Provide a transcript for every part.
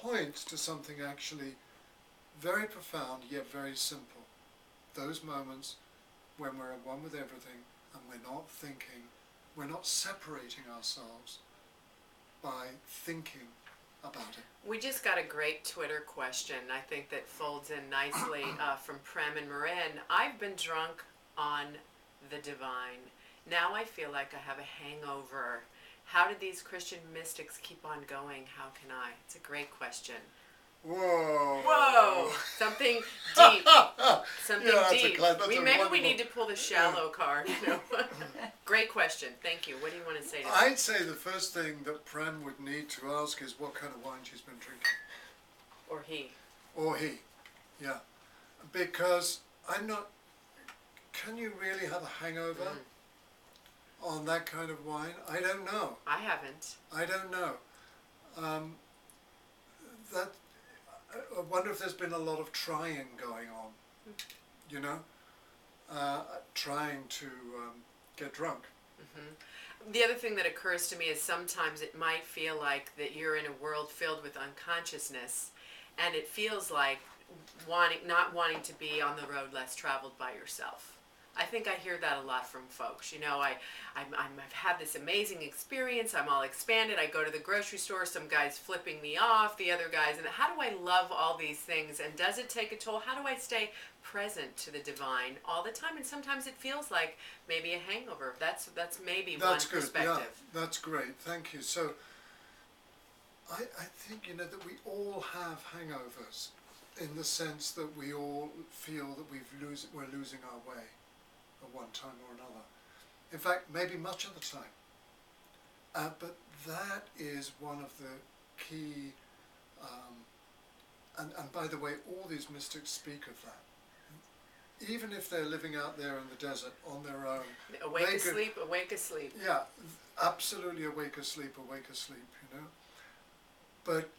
points to something actually very profound yet very simple. Those moments when we're at one with everything and we're not thinking, we're not separating ourselves by thinking about it. We just got a great Twitter question, I think, that folds in nicely from Prem and Marin. I've been drunk on the divine. Now I feel like I have a hangover. How did these Christian mystics keep on going? How can I? It's a great question. Whoa! Whoa! Something deep. Something deep. Maybe we need to pull the shallow card. You know? Great question. Thank you. What do you want to say to that? I'd say the first thing that Prem would need to ask is what kind of wine she's been drinking. Or he. Or he, yeah. Because I'm not... Can you really have a hangover on that kind of wine? I don't know. I haven't. I don't know. I wonder if there's been a lot of trying going on, you know, trying to get drunk. Mm-hmm. The other thing that occurs to me is sometimes it might feel like that you're in a world filled with unconsciousness, and it feels like not wanting to be on the road less traveled by yourself. I think I hear that a lot from folks. You know, I've had this amazing experience. I'm all expanded. I go to the grocery store. Some guy's flipping me off. The other guy's, and how do I love all these things? And does it take a toll? How do I stay present to the divine all the time? And sometimes it feels like maybe a hangover. That's maybe one perspective. Yeah, that's great. Thank you. So I think, you know, that we all have hangovers in the sense that we all feel that we're losing our way at one time or another. In fact, maybe much of the time. But that is one of the key, and by the way, all these mystics speak of that. Even if they're living out there in the desert on their own. Awake asleep, awake asleep. Yeah, absolutely awake asleep, you know. But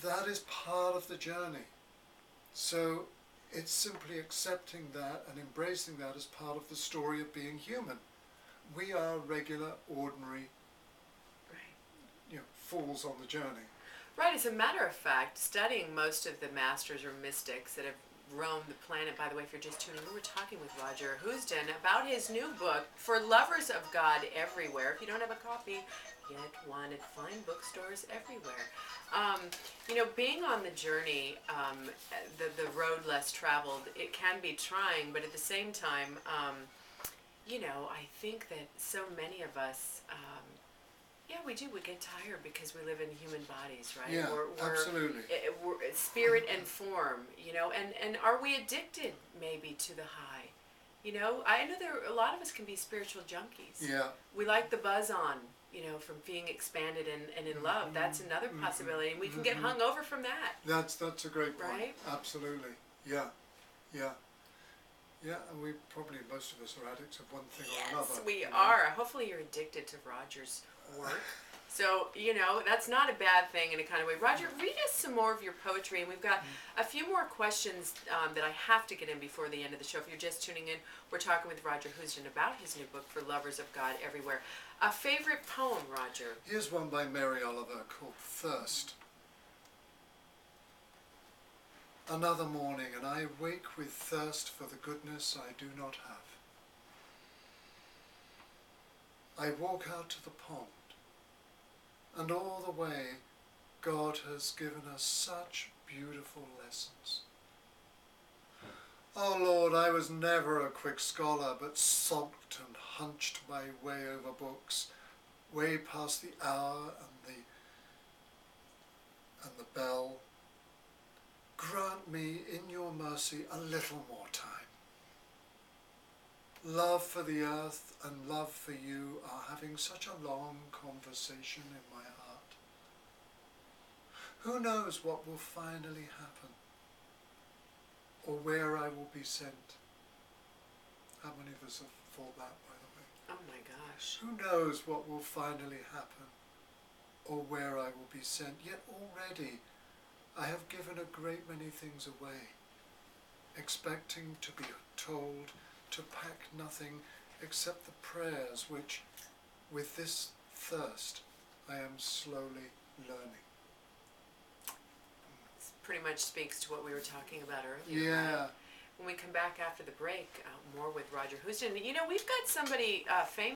that is part of the journey. So it's simply accepting that and embracing that as part of the story of being human. We are regular, ordinary, you know, fools on the journey. Right. As a matter of fact, studying most of the masters or mystics that have roamed the planet, by the way, if you're just tuning in, we're talking with Roger Housden about his new book, For Lovers of God Everywhere. If you don't have a copy, get one at fine bookstores everywhere. You know, being on the journey, the road less traveled, it can be trying, but at the same time, you know, I think that so many of us, yeah, we do. We get tired because we live in human bodies, right? Yeah, absolutely. We're spirit and form, you know, and are we addicted maybe to the high? You know, I know a lot of us can be spiritual junkies. Yeah. We like the buzz on, you know, from being expanded and in love. That's another possibility. And we can get hung over from that. That's a great point. Right? Absolutely. Yeah. Yeah. Yeah, and most of us are addicts of one thing or another. Yes, we are. Hopefully you're addicted to Roger's work. So, you know, that's not a bad thing in a kind of way. Roger, read us some more of your poetry, and we've got a few more questions that I have to get in before the end of the show. If you're just tuning in, we're talking with Roger Housden about his new book, For Lovers of God Everywhere. A favorite poem, Roger? Here's one by Mary Oliver called Thirst. Another morning, and I wake with thirst for the goodness I do not have. I walk out to the pond, and all the way God has given us such beautiful lessons. Oh Lord, I was never a quick scholar, but sulked and hunched my way over books, way past the hour and the bell. Grant me, in your mercy, a little more time. Love for the earth and love for you are having such a long conversation in my heart. Who knows what will finally happen, or where I will be sent? How many of us have thought that, by the way? Oh my gosh. Who knows what will finally happen, or where I will be sent? Yet already I have given a great many things away, expecting to be told to pack nothing except the prayers which, with this thirst, I am slowly learning. pretty much speaks to what we were talking about earlier. Yeah. Right? When we come back after the break, more with Roger Housden. You know, we've got somebody famous